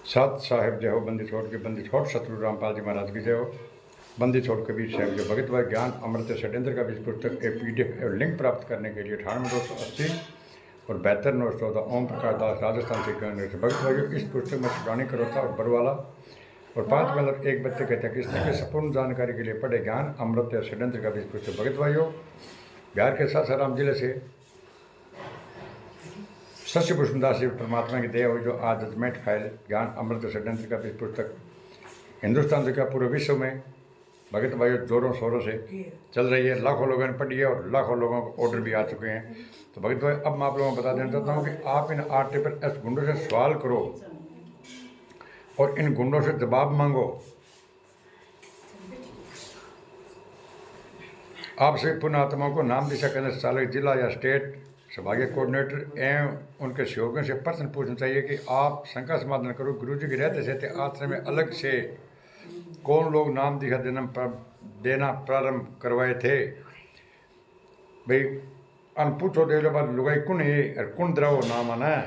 सात साहेब जय हो, बंदी छोड़ सतगुरु रामपाल जी महाराज की जय हो। बंदी छोड़ कबीर साहब जो भगत व ज्ञान अमृत षड्यंत्र का बीज पुस्तक के PDF और लिंक प्राप्त करने के लिए 98 और 72 ओम प्रकाश दास राजस्थान से भगत भाइयों, इस पुस्तक में सुरानी करोता और बरवाला और 5 मतलब एक बच्चे कहते हैं कृष्ण की संपूर्ण जानकारी के लिए पढ़े ज्ञान अमृत या षड्यंत्र का बीज पुस्तक। भगत भाइयों, बिहार के सासाराम जिले से सस्य भूषणदास जी परमात्मा की दया हुई जो आज जजमेंट फाइल ज्ञान अमृत षड्यंत्र का बीज पुस्तक हिंदुस्तान से क्या पूरे विश्व में भगत भाइयों जोरों शोरों से चल रही है। लाखों लोगों ने पढ़ी है और लाखों लोगों को ऑर्डर भी आ चुके हैं। तो भगत भाई, अब मैं आप लोगों को बता देना चाहता हूँ कि आप इन RTPS गुंडों से सवाल करो और इन गुंडों से जवाब मांगो। आप सभी पुण्य आत्माओं को नाम दिशा केंद्र चालक जिला या स्टेट सौभाग्य कोऑर्डिनेटर एवं उनके सहयोगियों से प्रश्न पूछना चाहिए कि आप शंका समाधान करो। गुरु जी के रहते सहते आश्रम में अलग से कौन लोग नाम दिशा देना प्रारंभ करवाए थे। भाई पूछो दे लो बात लुगाई कुन है और कुन द्रव नाम आना है।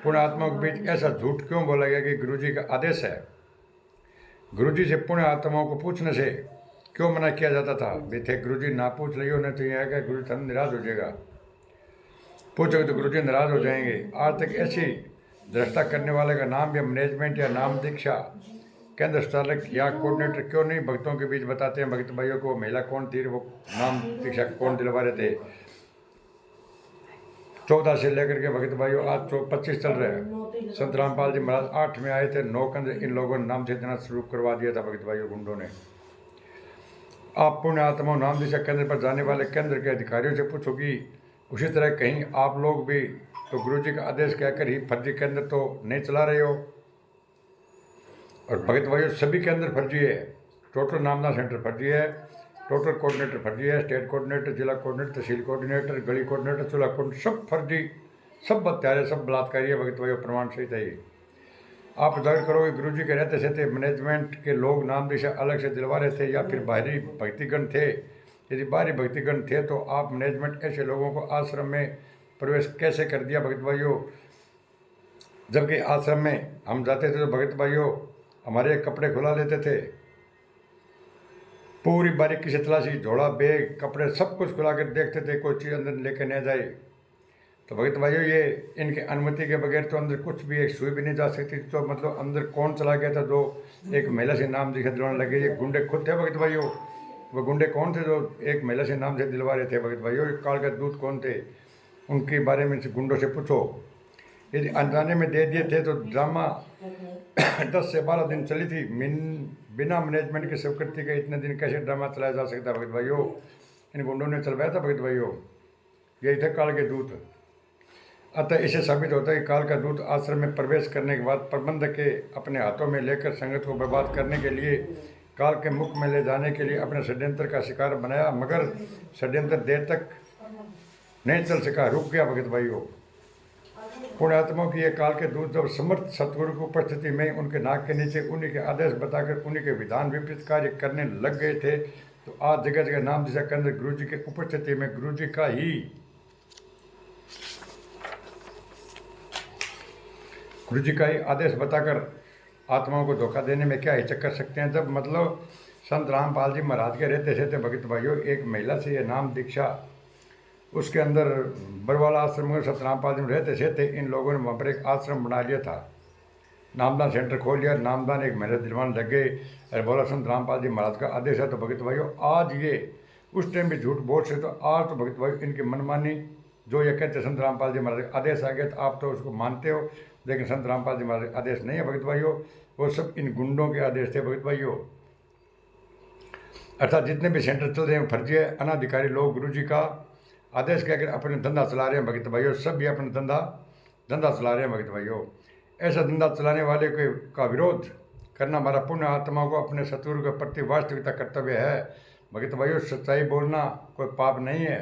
पुण्य आत्माओं के बीच ऐसा झूठ क्यों बोला गया कि गुरु जी का आदेश है। गुरु जी से पुण्य आत्माओं को पूछने से क्यों मना किया जाता था। बेटे गुरु जी ना पूछ रही हो, नहीं तो ये है गुरु जी निराश हो जाएगा। पूछोगे तो गुरुजी नाराज हो जाएंगे। आज तक ऐसी दृष्टा करने वाले का नाम या मैनेजमेंट या नाम दीक्षा केंद्र चालक या कोऑर्डिनेटर क्यों नहीं भक्तों के बीच बताते हैं। भक्त भाइयों को महिला कौन थी, वो नाम दीक्षा कौन दिलवा रहे थे। 14 से लेकर के भक्त भाइयों आज 25 चल रहे हैं। संत रामपाल जी महाराज 8 में आए थे। 9 केंद्र इन लोगों ने नाम से देना शुरू करवा दिया था भक्त भाइयों गुंडों ने। आप पुण्य आत्मा नाम दिशा केंद्र पर जाने वाले केंद्र के अधिकारियों से पूछोगी। उसी तरह कहीं आप लोग भी तो गुरु जी का आदेश कहकर ही फर्जी केंद्र तो नहीं चला रहे हो। और भगत भाइयों, सभी केंद्र फर्जी है। टोटल नामदा सेंटर फर्जी है, टोटल कोऑर्डिनेटर फर्जी है, स्टेट कोऑर्डिनेटर, जिला कोऑर्डिनेटर, तहसील कोऑर्डिनेटर, गली कोऑर्डिनेटर, चूल्हा कोऑर्डिनेटर, सब फर्जी, सब हत्यारे, सब बलात्कारी है। भगत भाइयों, प्रमाण सहित है। आप जाहिर करोगे गुरु जी के रहते सहते मैनेजमेंट के लोग नाम दिशा अलग से दिलवा रहे थे या फिर बाहरी भक्तिगण थे। यदि बाहरी भक्तिगण थे तो आप मैनेजमेंट ऐसे लोगों को आश्रम में प्रवेश कैसे कर दिया भगत भाइयों। जबकि आश्रम में हम जाते थे तो भगत भाइयों हमारे कपड़े खुला लेते थे, पूरी बारीकी से तलाशी, झोला, बैग, कपड़े सब कुछ खुला कर देखते थे, कोई चीज़ अंदर लेकर न जाए। तो भगत भाइयों, ये इनकी अनुमति के बगैर तो अंदर कुछ भी एक सुई भी नहीं जा सकती। तो मतलब अंदर कौन चला गया था जो एक महिला से नाम दिखा दिलवाने लगे। ये गुंडे खुद थे भगत भाइयों। वो गुंडे कौन थे जो एक महिला से नाम से दिलवा रहे थे भगत भाइयों। काल का दूत कौन थे, उनके बारे में गुंडों से पूछो। यदि अनजाने में दे दिए थे तो ड्रामा 10 से 12 दिन चली थी। बिना मैनेजमेंट की स्वीकृति के इतने दिन कैसे ड्रामा चलाया जा सकता भगत भाइयों। इन गुंडों ने चलवाया था भगत भाइयों। यही थे काल के दूत। अतः इसे साबित होता है कि काल का दूत आश्रम में प्रवेश करने के बाद प्रबंधक के अपने हाथों में लेकर संगत को बर्बाद करने के लिए, काल के मुख में ले जाने के लिए अपने षड्यंत्र का शिकार बनाया। मगर षड्यंत्र देर तक नहीं चल सका, रुक गया भगत भाइयों। पुण्यात्माओं की ये काल के दूत जब समर्थ सतगुरु की उपस्थिति में उनके नाक के नीचे उन्हीं के आदेश बताकर उन्हीं के विधान विपरीत कार्य करने लग गए थे, तो आज जगह जगह नाम दिशा केंद्र गुरु जी की उपस्थिति में गुरु जी का ही आदेश बताकर आत्माओं को धोखा देने में क्या हिचक कर सकते हैं। जब मतलब संत रामपाल जी महाराज के रहते थे भगत भाइयों, एक महिला से ये नाम दीक्षा उसके अंदर बरवाला आश्रम में संत रामपाल जी में रहते थे। इन लोगों ने वहाँ पर एक आश्रम बना लिया था, नामदान सेंटर खोल लिया, नामदान एक महिला दिलवाने लग गए और बोला संत रामपाल जी महाराज का आदेश है। तो भगत भाइयों आज ये उस टाइम भी झूठ बोल से, तो आज तो भगत भाइयों इनकी मनमानी जो ये कहते संत रामपाल जी महाराज का आदेश आ गया, तो आप तो उसको मानते हो, लेकिन संत रामपाल जी महाराज आदेश नहीं है भगत भाइयों, वो सब इन गुंडों के आदेश थे भगत भाइयों। अर्थात जितने भी सेंटर चल रहे हैं फर्जी है, अनाधिकारी लोग गुरु जी का आदेश कहकर अपने धंधा चला रहे हैं भगत भाइयों। सब भी अपने धंधा चला रहे हैं भगत भाइयों। ऐसा धंधा चलाने वाले का विरोध करना हमारा पुण्य आत्माओं को अपने सतगुरु के प्रति वास्तविकता कर्तव्य है भगत भाइयों। सच्चाई बोलना कोई पाप नहीं है।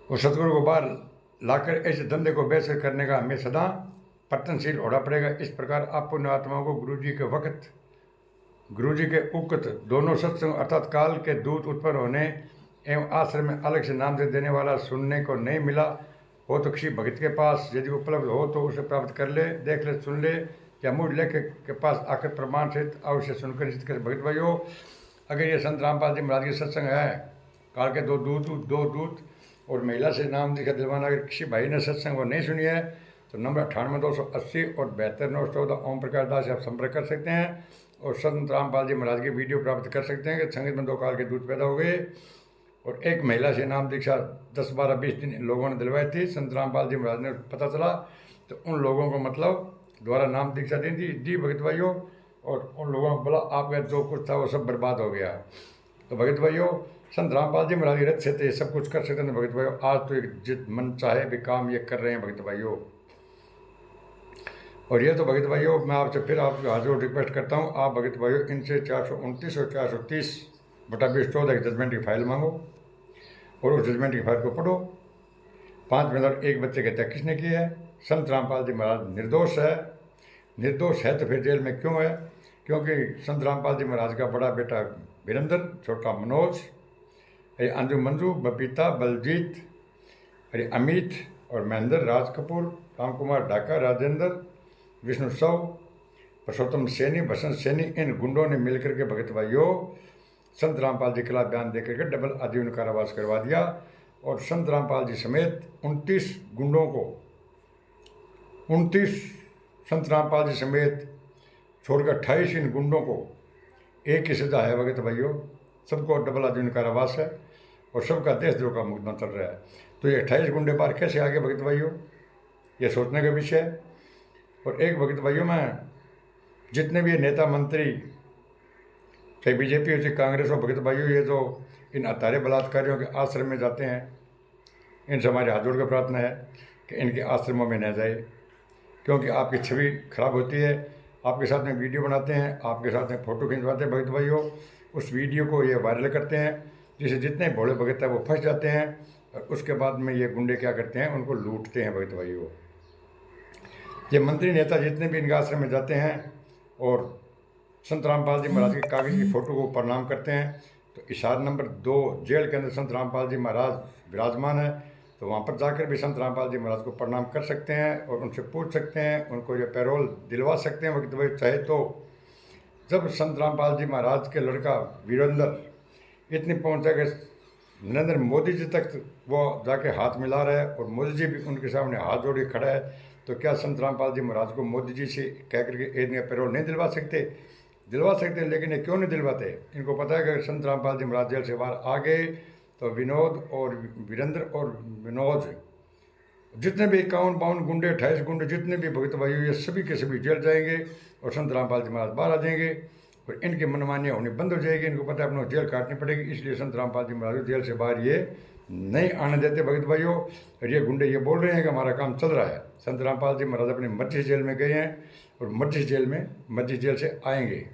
वो सतगुरु को बाहर लाकर ऐसे धंधे को बेहतर करने का हमें सदा प्रयत्नशील होना पड़ेगा। इस प्रकार आप पुण्य आत्माओं को गुरु जी के वक्त, गुरु जी के उक्त दोनों सत्संग अर्थात काल के दूत उत्पन्न होने एवं आश्रम में अलग से नाम से देने वाला सुनने को नहीं मिला। हो तो किसी भगत के पास यदि उपलब्ध हो तो उसे प्राप्त कर ले, देख ले, सुन ले, या मूल लेखक के पास आकर प्रमाण सहित अवश्य सुनकर निश्चित कर। भगत भाइयों, अगर ये संत रामपाल जी महाराज के सत्संग है, काल के दो दूत और महिला से नाम दिखा दिलवाना, अगर किसी भाई ने सत्संग वो नहीं सुनी है तो नंबर 98 280 और 72 914 ओम प्रकाश दास से आप संपर्क कर सकते हैं और संत रामपाल जी महाराज की वीडियो प्राप्त कर सकते हैं कि संगीत में 2 काल के दूत पैदा हो गए और एक महिला से नाम दीक्षा 10, 12, 20 दिन इन लोगों ने दिलवाई थी। संत रामपाल जी महाराज ने पता चला तो उन लोगों को मतलब द्वारा नाम दीक्षा दी भगत भाइयों, और उन लोगों को बोला आपका जो कुछ था वो सब बर्बाद हो गया। तो भगत भाइयों, संत रामपाल जी महाराज रथ से थे, सब कुछ कर सकते हैं भगत भाइयों। आज तो एक जित मन चाहे भी काम ये कर रहे हैं भगत भाइयों। और ये तो भगत भाइयों, मैं आपसे फिर आपसे हाजिर रिक्वेस्ट करता हूँ, आप भगत भाइयों इनसे 429 और 430/2014 की जजमेंट की फाइल मांगो और उस जजमेंट की फाइल को पढ़ो। 5 मिनट एक बच्चे कहते हैं किसने की है? संत रामपाल जी महाराज निर्दोष है। निर्दोष है तो फिर जेल में क्यों है? क्योंकि संत रामपाल जी महाराज का बड़ा बेटा वीरेंद्र, छोटा मनोज, अरे अंजू मंजू, बबीता, बलजीत, अरे अमित और महेंद्र, राज कपूर, राम कुमार ढाका, राजेंद्र, विष्णु सौ, पुरुषोत्तम सैनी, बसंत सैनी, इन गुंडों ने मिलकर के भगत भाइयों संत रामपाल जी के खिलाफ बयान देकर के डबल आजीवन कारावास करवा दिया और संत रामपाल जी समेत 29 गुंडों को, 29 संत रामपाल जी समेत छोड़कर 28 इन गुंडों को एक ही सजा है भगत भाइयों। सबको डबल आजीवन कारावास है और सबका देशद्रोह का मुकदमा चल रहा है। तो ये 28 गुंडे बाहर कैसे आगे भगत भाइयों? ये सोचने का विषय है। और एक भगत भाइयों में जितने भी नेता मंत्री, चाहे बीजेपी हो चाहे कांग्रेस हो, भगत भाइयों ये जो इन अतारे बलात्कारियों के आश्रम में जाते हैं, इनसे हमारे हाथ जोड़ कर प्रार्थना है कि इनके आश्रमों में न जाए, क्योंकि आपकी छवि खराब होती है। आपके साथ में वीडियो बनाते हैं, आपके साथ में फ़ोटो खिंचवाते हैं भगत भाइयों, उस वीडियो को ये वायरल करते हैं, जिससे जितने भोले भगत हैं वो फंस जाते हैं और उसके बाद में ये गुंडे क्या करते हैं, उनको लूटते हैं भगत भाइयों। ये मंत्री नेता जितने भी इनके आश्रम में जाते हैं और संत रामपाल जी महाराज के कागज़ की फ़ोटो को प्रणाम करते हैं, तो इशारा नंबर 2 जेल के अंदर संत रामपाल जी महाराज विराजमान है, तो वहाँ पर जाकर भी संत रामपाल जी महाराज को प्रणाम कर सकते हैं और उनसे पूछ सकते हैं, उनको ये पैरोल दिलवा सकते हैं भगत भाई चाहे तो। जब संत रामपाल जी महाराज के लड़का वीरेंद्र इतनी पहुँचा कि नरेंद्र मोदी जी तक वो जाके हाथ मिला रहा है और मोदी जी भी उनके सामने हाथ जोड़े खड़ा है, तो क्या संत रामपाल जी महाराज को मोदी जी से कह करके इनका पैरोल नहीं दिलवा सकते? दिलवा सकते हैं, लेकिन ये क्यों नहीं दिलवाते? इनको पता है कि अगर संत रामपाल जी महाराज जेल से बाहर आ गए तो विनोद और वीरेंद्र और विनोद, जितने भी 51-52 गुंडे, 28 गुंडे, जितने भी भगत भाई, ये सभी के सभी जेल जाएंगे और संत रामपाल जी महाराज बाहर आ जाएंगे और इनकी मनमानियाँ होनी बंद हो जाएगी। इनको पता है अपना जेल काटनी पड़ेगी, इसलिए संत रामपाल जी महाराज जेल से बाहर ये नहीं आने देते भगत भाइयों। और ये गुंडे ये बोल रहे हैं कि हमारा काम चल रहा है। संत रामपाल जी महाराज अपनी मर्जी से जेल में गए हैं और मर्जी जेल से आएंगे।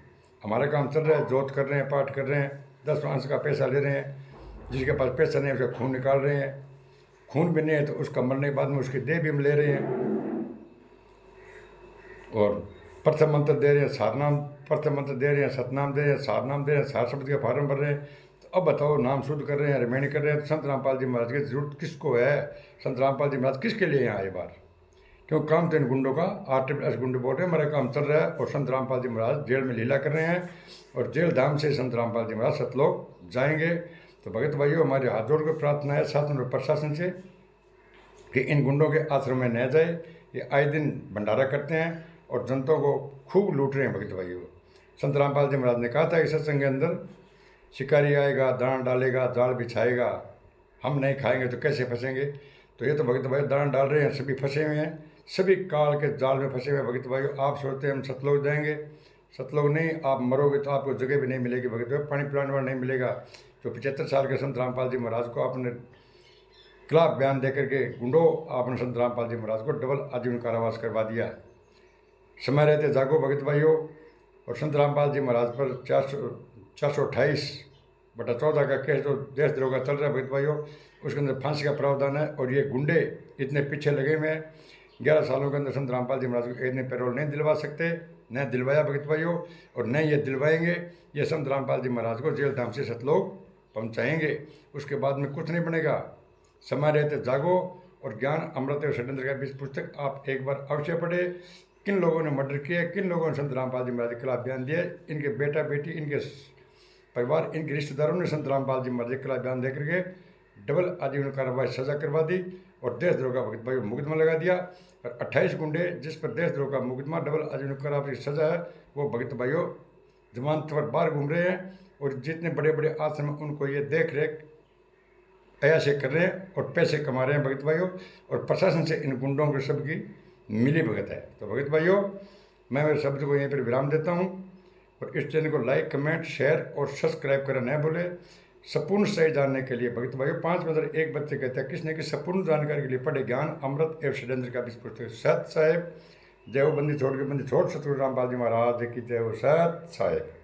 हमारा काम चल रहा है, जोत कर रहे हैं, पाठ कर रहे हैं, 10 मांस का पैसा ले रहे हैं, जिसके पास पैसा नहीं है उसका खून निकाल रहे हैं, खून भी नहीं है तो उसका मरने के बाद में उसकी देह भी हम ले रहे हैं और प्रथम मंत्र दे रहे हैं, सारनाम प्रथम मंत्र दे रहे हैं, सतनाम दे रहे हैं, सारनाम दे रहे हैं, सार शब्द के फार्म भर रहे हैं। तो अब बताओ, नाम शुद्ध कर रहे हैं, रिमेंड कर रहे हैं, तो संत रामपाल जी महाराज की जरूरत किसको है? संत रामपाल जी महाराज किसके लिए यहाँ आए बार? क्यों? काम तो इन गुंडों का, RSS गुंडे बोल रहे हैं हमारा काम चल रहा है और संत रामपाल जी महाराज जेल में लीला कर रहे हैं और जेल धाम से संत रामपाल जी महाराज सतलोक जाएंगे। तो भगत भाइयों, हमारे हाथ जोड़ कर प्रार्थना है शासन और प्रशासन से कि इन गुंडों के आश्रम में न जाए। ये आए दिन भंडारा करते हैं और जनता को खूब लूट रहे हैं भगत भाइयों। संत रामपाल जी महाराज ने कहा था कि सत्संग के अंदर शिकारी आएगा, दान डालेगा, जाल बिछाएगा, हम नहीं खाएंगे तो कैसे फंसेंगे? तो ये तो भगत भाई दान डाल रहे हैं, सभी फंसे हुए हैं, सभी काल के जाल में फंसे हुए भगत भाइयों। आप सोचते हैं हम सतलोक जाएंगे, सतलोक नहीं, आप मरोगे तो आपको जगह भी नहीं मिलेगी भगत भाई, पानी पिलाने वाला नहीं मिलेगा। जो 75 साल के संत रामपाल जी महाराज को आपने खिलाफ बयान देकर के गुंडो, आपने संत रामपाल जी महाराज को डबल आजीवन कारावास करवा दिया। समय रहते जागो भगत भाइयों। और संत रामपाल जी महाराज पर 428/14 का केस जो देशद्रोह का चल रहा है भगत भाइयों, उसके अंदर फांसी का प्रावधान है। और ये गुंडे इतने पीछे लगे हुए हैं, 11 सालों के अंदर संत रामपाल जी महाराज को इतने पैरोल नहीं दिलवा सकते, न दिलवाया भगत भाइयों और न ये दिलवाएंगे। ये संत रामपाल जी महाराज को जेल धाम से सतलोक पहुँचाएंगे, उसके बाद में कुछ नहीं बनेगा। समय रहते जागो और ज्ञान अमृत एवं षड्यंत्र का बीज पुस्तक आप एक बार अवश्य पढ़े। किन लोगों ने मर्डर किया, किन लोगों ने संत रामपाल जी महाराज के खिलाफ बयान दिए, इनके बेटा बेटी, इनके परिवार, इनके रिश्तेदारों ने संत रामपाल जी महाराज के खिलाफ बयान दे करके डबल आजीवन कारावास सजा करवा दी और देशद्रोह का भगत भाई मुकदमा लगा दिया। और 28 गुंडे जिस पर देशद्रोह का मुकदमा डबल आजीवन कारावास की सजा है वो भगत भाइयों जमानत पर बाहर घूम रहे हैं। और जितने बड़े बड़े आश्रम उनको ये देख रेख ऐसे कर रहे हैं और पैसे कमा रहे हैं भगत भाइयों। और प्रशासन से इन गुंडों के सब की मिली भगत है। तो भगत भाइयों मैं मेरे शब्द को यहीं पर विराम देता हूँ और इस चैनल को लाइक, कमेंट, शेयर और सब्सक्राइब करना न भूले। संपूर्ण सही जानने के लिए भगत भाइयों 5 में से एक बच्चे कहते हैं किसने की संपूर्ण जानकारी के लिए पढ़े ज्ञान अमृत एवं षड्यंत्र का पुस्तक। सत साहेब जय हो, बंदी छोड़ के बंदी छोड़, सतगुरु रामपाल जी महाराज की जय हो। सत साहेब।